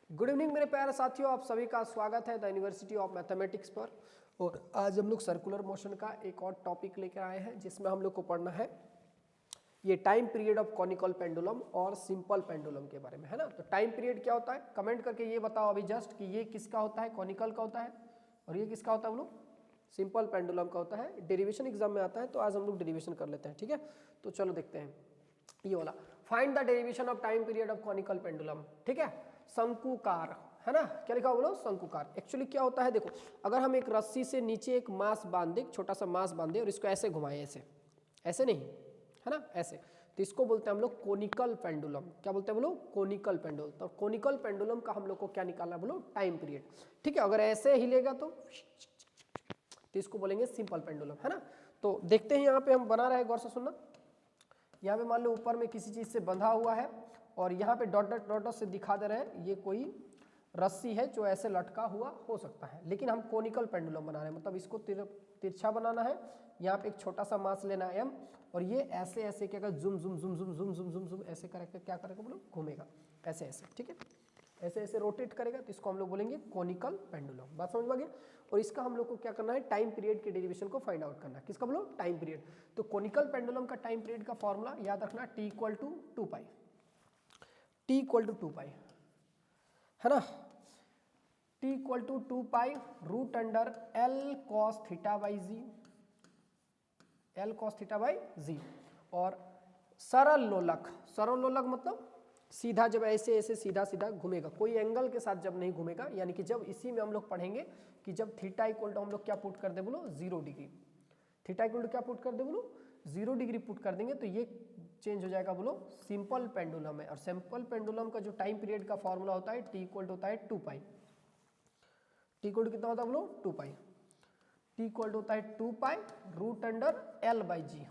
Good evening मेरे प्यारे साथियों, आप सभी का स्वागत है द यूनिवर्सिटी ऑफ मैथमेटिक्स पर। और आज हम लोग सर्कुलर मोशन का एक और टॉपिक लेकर आए हैं जिसमें हम लोग को पढ़ना है ये time period of conical pendulum और सिंपल पेंडुलम के बारे में, है ना। तो टाइम पीरियड क्या होता है, कमेंट करके ये बताओ अभी जस्ट कि ये किसका होता है, कॉनिकल का होता है, और ये किसका होता है, बोलो सिंपल पेंडुलम का होता है। डेरिवेशन एग्जाम में आता है तो आज हम लोग डेरिवेशन कर लेते हैं, ठीक है। तो चलो देखते हैं ये वाला, find the derivation of time period of conical pendulum, ठीक है। शंकुकार, है ना, क्या लिखा बोलो, शंकुकार। एक्चुअली क्या होता है, देखो अगर हम एक रस्सी से नीचे एक मास बांध दे, छोटा सा मास बांधे और इसको ऐसे घुमाए, ऐसे ऐसे नहीं, है ना, ऐसे, तो इसको बोलते हैं हम लोग कोनिकल पेंडुलम। क्या बोलते हैं बोलो, कोनिकल पेंडुलम। तो कोनिकल पेंडुलम का हम लोग को क्या निकालना है बोलो, टाइम पीरियड, ठीक है। अगर ऐसे हिलेगा तो इसको बोलेंगे सिंपल पेंडुलम, है ना। तो देखते हैं यहाँ पे हम बना रहे हैं, गौर से सुनना। यहाँ पे मान लो ऊपर में किसी चीज से बंधा हुआ है और यहाँ पे डॉट डॉट डॉट से दिखा दे रहे हैं ये कोई रस्सी है जो ऐसे लटका हुआ हो सकता है, लेकिन हम कोनिकल पेंडुलम बना रहे हैं, मतलब इसको तिरछा बनाना है। यहाँ पे एक छोटा सा मास लेना है m, और ये ऐसे ऐसे क्या करेगा, जुम जुम जुम जुम जुम जुम जुम जुम ऐसे करके क्या करेगा बोलो, घूमेगा ऐसे ऐसे, ठीक है, ऐसे ऐसे रोटेट करेगा, तो इसको हम लोग बोलेंगे कोनिकल पेंडुलम। बात समझ में आ गया। और इसका हम लोग को क्या करना है, टाइम पीरियड के डेरिवेशन को फाइंड आउट करना है। किसका बोलो, टाइम पीरियड। तो कोनिकल पेंडुलम का टाइम पीरियड का फॉर्मूला याद रखना, t equal to 2 pi, t equal to 2 pi, है ना। t equal to 2 pi root under l cos theta by g, l cos theta by g. और सरल लोलक, सरल लोलक मतलब सीधा, जब ऐसे ऐसे सीधा सीधा घूमेगा, कोई एंगल के साथ जब नहीं घूमेगा, यानी कि जब इसी में हम लोग पढ़ेंगे कि जब थीटा इक्वल टू हम लोग क्या पुट कर दे बोलो, 0 डिग्री, थीटा इक्वल टू क्या पुट कर दे बोलो, 0 डिग्री पुट कर देंगे, तो ये चेंज हो जाएगा बोलो सिंपल पेंडुलम है। और सिंपल पेंडुलम का जो टाइम पीरियड का फॉर्मूला होता है, टी इक्वल टू होता है 2 पाई, टी इक्वल टू कितना होता है बोलो, 2 पाई, टी इक्वल टू होता है 2 pi root under l by g,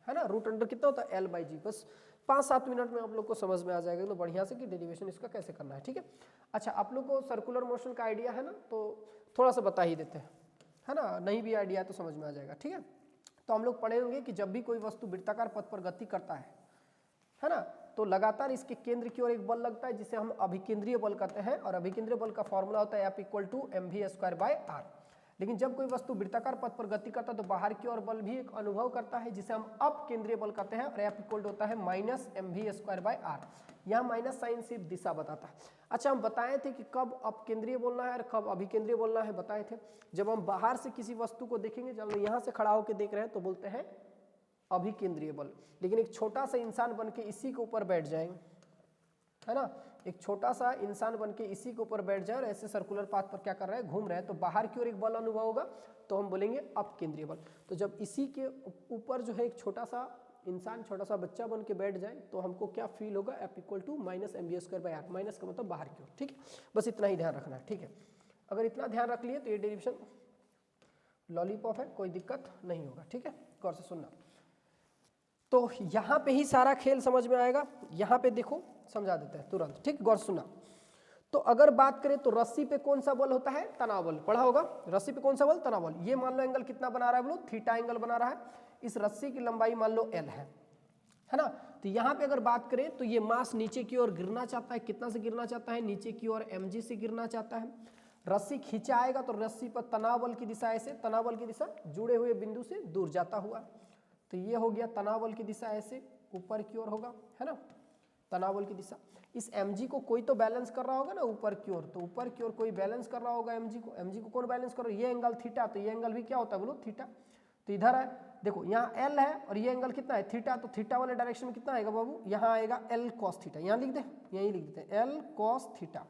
है ना। रूट अंडर कितना होता है, एल बाई जी। बस 5-7 मिनट में आप लोग को समझ में आ जाएगा तो बढ़िया से कि डेरिवेशन इसका कैसे करना है, ठीक है। अच्छा, आप लोग को सर्कुलर मोशन का आइडिया है ना, तो थोड़ा सा बता ही देते हैं, है ना, नहीं भी आइडिया तो समझ में आ जाएगा, ठीक है। तो हम लोग पढ़े होंगे कि जब भी कोई वस्तु वृत्ताकार पथ पर गति करता है ना, तो लगातार इसके केंद्र की ओर एक बल लगता है जिसे हम अभिकेंद्रीय बल कहते हैं, और अभिकेंद्रीय बल का फॉर्मूला होता है F equal to mv² by r। लेकिन जब कोई वस्तु वृत्ताकार पथ पर गति करता है तो बाहर की ओर बल भी एक अनुभव करता है जिसे हम अपकेंद्रीय बल कहते हैं, और F इक्वल होता है -mv² बाय r। यहाँ माइनस साइन सिर्फ दिशा बताता है। अच्छा, हम बताए थे कि कब अपकेंद्रीय बोलना है और कब अभिकेंद्रीय बोलना है, बताए थे। जब हम बाहर से किसी वस्तु को देखेंगे, जब यहाँ से खड़ा होकर देख रहे हैं तो बोलते हैं अभिकेंद्रीय बल। लेकिन एक छोटा सा इंसान बन के इसी के ऊपर बैठ जाए, है ना, एक छोटा सा इंसान बन के इसी के ऊपर बैठ जाए और ऐसे सर्कुलर पाथ पर क्या कर रहा है, घूम रहा है, तो बाहर की ओर एक बल अनुभव होगा, तो हम बोलेंगे अपकेंद्रीय बल। तो जब इसी के ऊपर जो है एक छोटा सा इंसान, छोटा सा बच्चा बन के बैठ जाए तो हमको क्या फील होगा, F equal to -mv² by r, minus का मतलब बाहर की ओर, ठीक है। बस इतना ही ध्यान रखना है, ठीक है। अगर इतना ध्यान रख लिए तो ये डेरिवेशन लॉलीपॉप है, कोई दिक्कत नहीं होगा, ठीक है। गौर से सुनना। तो यहाँ पे ही सारा खेल समझ में आएगा, यहाँ पे देखो समझा देते हैं तुरंत, ठीक, गौर सुनना। तो अगर बात करें तो रस्सी पे कौन सा बल होता है, तनाव बल, पढ़ा होगा। रस्सी पे कौन सा बल, तनाव बल। ये मान लो एंगल कितना बना रहा है बोलो, थीटा एंगल बना रहा है। इस रस्सी की लंबाई मान लो l है ना। तो यहाँ पे अगर बात करें तो ये मास नीचे की ओर गिरना चाहता है, कितना से गिरना चाहता है, नीचे की ओर mg से गिरना चाहता है। रस्सी खिंचाएगा तो रस्सी पर तनाव बल की दिशा ऐसे, तनाव बल की दिशा जुड़े हुए बिंदु से दूर जाता हुआ, तो ये हो गया तनाव बल की दिशा, ऐसे ऊपर की ओर होगा, है ना, तनाव बल की दिशा। इस mg को कोई तो बैलेंस कर रहा होगा ना ऊपर की ओर, तो ऊपर की ओर कोई बैलेंस कर रहा होगा mg को कौन बैलेंस कर रहा है, ये एंगल थीटा, तो ये एंगल भी क्या होता है बोलो, थीटा। तो इधर है, देखो यहाँ l है और ये एंगल कितना है, थीटा, तो थीटा वाले डायरेक्शन में कितना आएगा बाबू, यहाँ आएगा l cos थीटा, यहाँ लिख दे, यहीं लिख देते हैं l cos थीटा।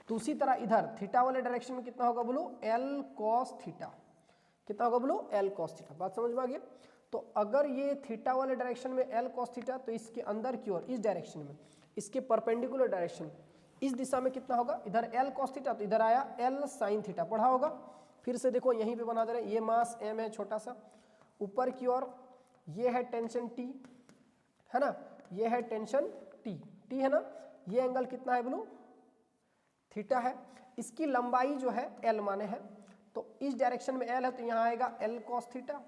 तो उसी तरह इधर थीटा वाले डायरेक्शन में कितना होगा बोलो, l cos थीटा, कितना होगा बोलो, l cos थीटा। बात समझ में आ गया। तो अगर ये थीटा वाले डायरेक्शन में l cos थीटा, तो इसके अंदर की ओर इस डायरेक्शन में, इसके परपेंडिकुलर डायरेक्शन, इस दिशा में कितना होगा, इधर l cos थीटा, तो इधर आया l sin थीटा, पढ़ा होगा। फिर से देखो यहीं पे बना दे रहे हैं, ये मास m है छोटा सा, ऊपर की ओर ये है टेंशन T, है ना, ये है टेंशन T है ना। ये एंगल कितना है बोलो, थीटा है। इसकी लंबाई जो है l माने है, तो इस डायरेक्शन में l है तो यहाँ आएगा l cos थीटा,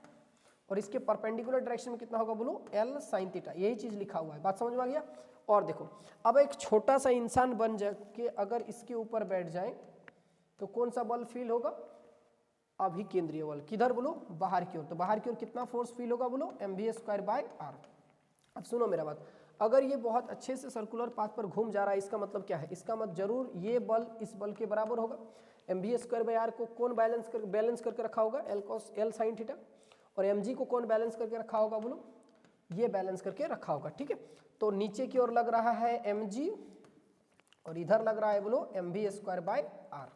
और इसके परपेंडिकुलर डायरेक्शन में कितना होगा बोलो, l sin थीटा। यही चीज लिखा हुआ है, बात समझ में आ गया। और देखो अब एक छोटा सा इंसान बन जाके अगर इसके ऊपर बैठ जाए तो कौन सा बल फील होगा? अभिकेंद्रीय बल। किधर बोलो? बाहर की ओर। तो बाहर की ओर कितना फोर्स फील होगा बोलो? mv²/r। अब सुनो मेरा बात, अगर ये बहुत अच्छे से सर्कुलर पाथ पर घूम जा रहा है इसका मतलब क्या है? इसका मतलब जरूर ये बल इस बल के बराबर होगा। mv²/r को कौन बैलेंस करके रखा होगा? L sin theta. और mg को कौन बैलेंस करके रखा होगा बोलो? ये बैलेंस करके रखा होगा, ठीक है। तो नीचे की ओर लग रहा है mg और इधर लग रहा है बोलो mv²/r।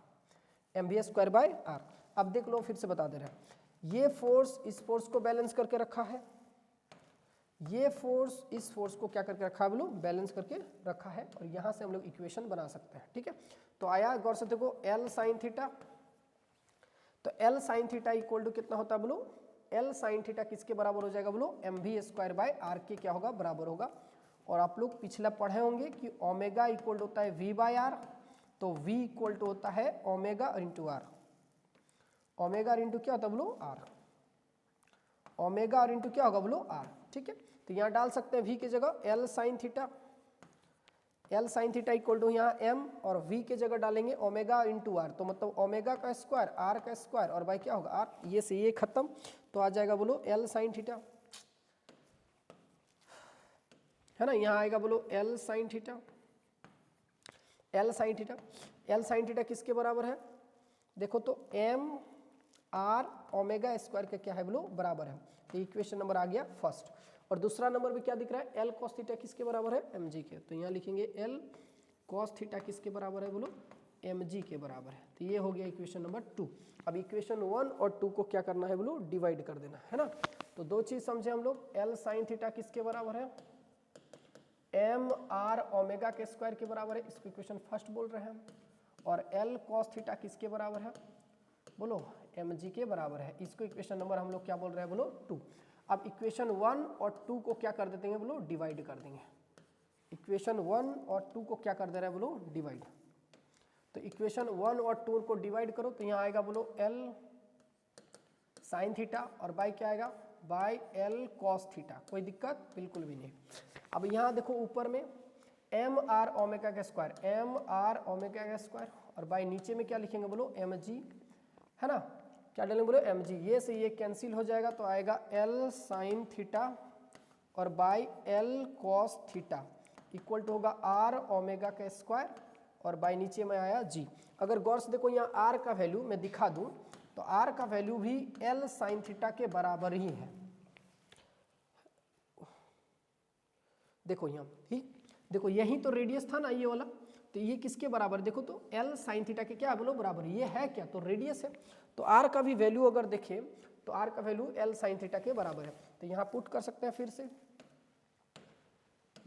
mv²/r। अब देख लो, फिर से बता दे रहे हैं, ये फोर्स इस फोर्स को बैलेंस करके रखा है, ये फोर्स इस फोर्स को क्या करके रखा है बोलो? बैलेंस करके रखा है। और यहां से हम लोग इक्वेशन बना सकते हैं, ठीक है। तो आया, गौर से देखो, L sin थीटा। तो L sin theta equal to कितना होता है बोलो? L sin थीटा किसके बराबर हो जाएगा बोलो? mv²/r के क्या होगा? बराबर होगा। और आप लोग पिछला पढ़े होंगे कि ओमेगा इक्वल होता है v/r, तो v इक्वल टू होता है omega into r। Omega into क्या होता है बोलो? r। ओमेगा और इंटू क्या होगा बोलो? r, ठीक है। तो यहाँ डाल सकते हैं v की जगह L sin theta. L sin theta equal to यहाँ m, और v के जगह डालेंगे ओमेगा इंटू r। तो मतलब ओमेगा का स्क्वायर, r का स्क्वायर, और बाई क्या होगा? r। ये से ये खत्म, तो आ जाएगा बोलो L sin थीटा, है ना। यहाँ आएगा बोलो L sin theta. L sin theta, L sin theta किसके बराबर है? देखो तो m r ओमेगा स्क्वायर का क्या है बोलो? बराबर है। तो इक्वेशन नंबर आ गया फर्स्ट। और दूसरा नंबर भी क्या दिख रहा है? L cos थीटा किसके बराबर है? mg के। तो यहाँ लिखेंगे L cos थीटा किसके बराबर है बोलो? mg के बराबर है। तो ये हो गया इक्वेशन नंबर 2। अब इक्वेशन 1 और 2 को क्या करना है बोलो? डिवाइड कर देना है ना। तो दो चीज समझे हम लोग, L sin थीटा किसके बराबर है? m r ओमेगा के स्क्वायर के बराबर है, इसको इक्वेशन फर्स्ट बोल रहे हैं। और L cos थीटा किसके बराबर है बोलो? mg के बराबर है। इसको इक्वेशन नंबर हम लोग क्या बोल रहे हैं बोलो? 2। अब इक्वेशन 1 और 2 को क्या कर देते हैं बोलो? डिवाइड कर देंगे। इक्वेशन 1 और 2 को क्या कर दे रहे हैं बोलो? डिवाइड। तो इक्वेशन 1 और 2 को डिवाइड करो तो यहाँ आएगा बोलो L sin थीटा, और बाई क्या आएगा? By L cos theta. कोई दिक्कत? बिल्कुल भी नहीं। अब यहाँ देखो ऊपर में m r ओमेगा का स्क्वायर, m r ओमेगा का स्क्वायर, और बाई नीचे में क्या लिखेंगे बोलो? mg, है ना। क्या डालेंगे बोलो? mg। ये से ये कैंसिल हो जाएगा तो आएगा L sin थीटा और by L cos theta equal to होगा r ओमेगा का स्क्वायर, और बाई नीचे में आया g। अगर गौर से देखो यहाँ r का वैल्यू मैं दिखा दूं तो r का वैल्यू भी L sin थीटा के बराबर ही है। देखो यहाँ, ठीक, देखो यही तो रेडियस था ना ये वाला, तो ये किसके बराबर? देखो तो L sin थीटा के क्या बोलो? बराबर। ये है क्या? तो रेडियस है। तो r का भी वैल्यू अगर देखें तो r का वैल्यू L sin थीटा के बराबर है। तो यहाँ पुट कर सकते हैं फिर से,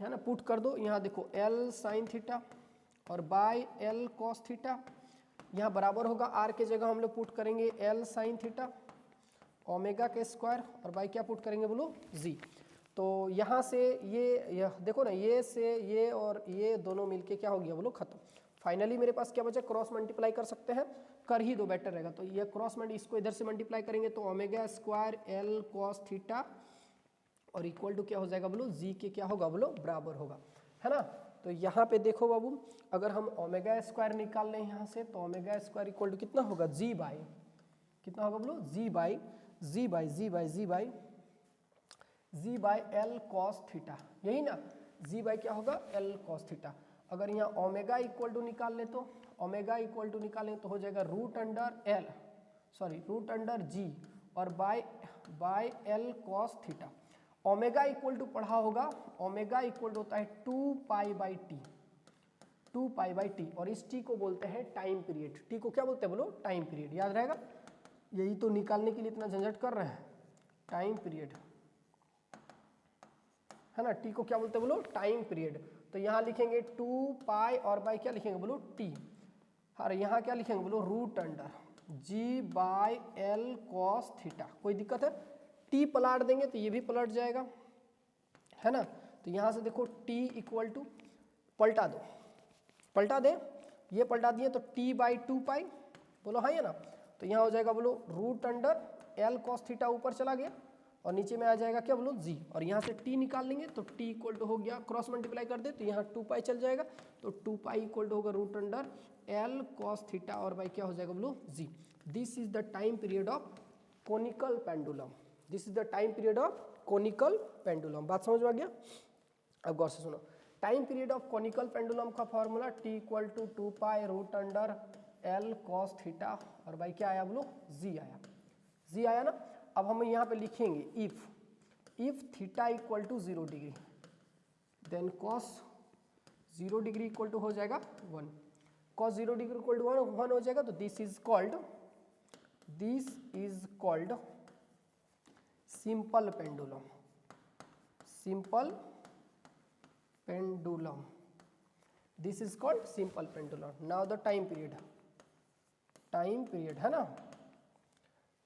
है ना। पुट कर दो, यहाँ देखो L sin थीटा और बाय L cos थीटा, यहाँ बराबर होगा r के जगह हम लोग पुट करेंगे L sin थीटा ओमेगा के स्क्वायर, और बाय क्या पुट करेंगे बोलो? g। तो यहाँ से ये देखो ना, ये से ये और ये दोनों मिलके क्या हो गया बोलो? खत्म। फाइनली मेरे पास क्या बचा? क्रॉस मल्टीप्लाई कर सकते हैं, कर ही दो, बेटर रहेगा। तो ये क्रॉस इसको इधर से मल्टीप्लाई करेंगे तो omega square L cos theta और इक्वल टू क्या हो जाएगा बोलो? g के क्या होगा बोलो? बराबर होगा, है ना। तो यहाँ पे देखो बाबू, अगर हम ओमेगा स्क्वायर निकाल लें यहाँ से तो ओमेगा स्क्वायर इक्वल टू कितना होगा? g बाई कितना होगा बोलो? जी बाई L cos थीटा, यही ना। जी बाई क्या होगा? L cos theta. अगर यहाँ ओमेगा इक्वल टू निकाल ले तो ओमेगा इक्वल टू निकालें तो हो जाएगा रूट अंडर जी और by L cos theta. Omega equal to पढ़ा होगा, ओमेगा इक्वल टू होता है 2 पाई बाई टी, और इस टी को बोलते हैं टाइम पीरियड। टी को क्या बोलते हैं बोलो? Time period. याद रहेगा, यही तो निकालने के लिए इतना झंझट कर रहे हैं, टाइम पीरियड, है ना। टी को क्या बोलते हैं बोलो? Time period. तो यहाँ लिखेंगे 2 पाई और बाई क्या लिखेंगे बोलो? टी। और यहाँ क्या लिखेंगे बोलो? Root under g by L cos theta. कोई दिक्कत है? टी पलट देंगे तो ये भी पलट जाएगा, है ना। तो यहाँ से देखो टी इक्वल टू, पलटा दें, ये पलटा दिए तो टी बाई 2 पाई बोलो, हाँ ये ना। तो यहाँ हो जाएगा बोलो root under L cos theta ऊपर चला गया, और नीचे में आ जाएगा क्या बोलो जी, और यहाँ से टी निकाल लेंगे तो टी इक्वल टू हो गया, क्रॉस मल्टीप्लाई कर दे तो यहाँ 2 पाई चल जाएगा, तो 2 पाई इक्वल टू होगा root under L cos theta और बाई क्या हो जाएगा बोलो जी। This is the time period of conical pendulum, this is the time period of conical pendulum. बात समझ में आ गया? अब गौर से सुनो, time period of conical pendulum का formula T equal to 2 pi root under L cos theta और बाई क्या आया बोलो जी आया, जी आया ना। अब हम यहाँ पे लिखेंगे if theta equal to 0 degree then cos 0 degree equal to हो जाएगा 1, कॉस 0 डिग्री इक्वल टू 1 हो जाएगा, तो this is called simple pendulum, simple pendulum, this is called simple pendulum. Now the time period है ना,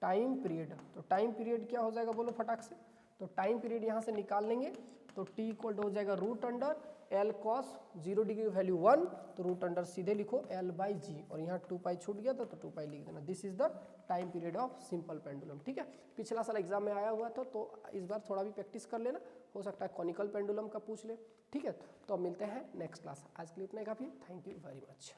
टाइम पीरियड, तो time period क्या हो जाएगा बोलो फटाक से, तो टाइम पीरियड यहाँ से निकाल लेंगे तो t इक्वल हो जाएगा root under L cos 0 degree value 1, तो रूट अंडर सीधे लिखो एल बाई जी, और यहाँ 2 पाई छूट गया था तो 2 पाई लिख देना। This is the time period of simple pendulum. ठीक है, पिछला साल एग्जाम में आया हुआ था, तो इस बार थोड़ा भी प्रैक्टिस कर लेना, हो सकता है कॉनिकल पेंडुलम का पूछ ले। ठीक है, तो अब मिलते हैं नेक्स्ट क्लास, आज के लिए इतना ही काफ़ी, थैंक यू वेरी मच।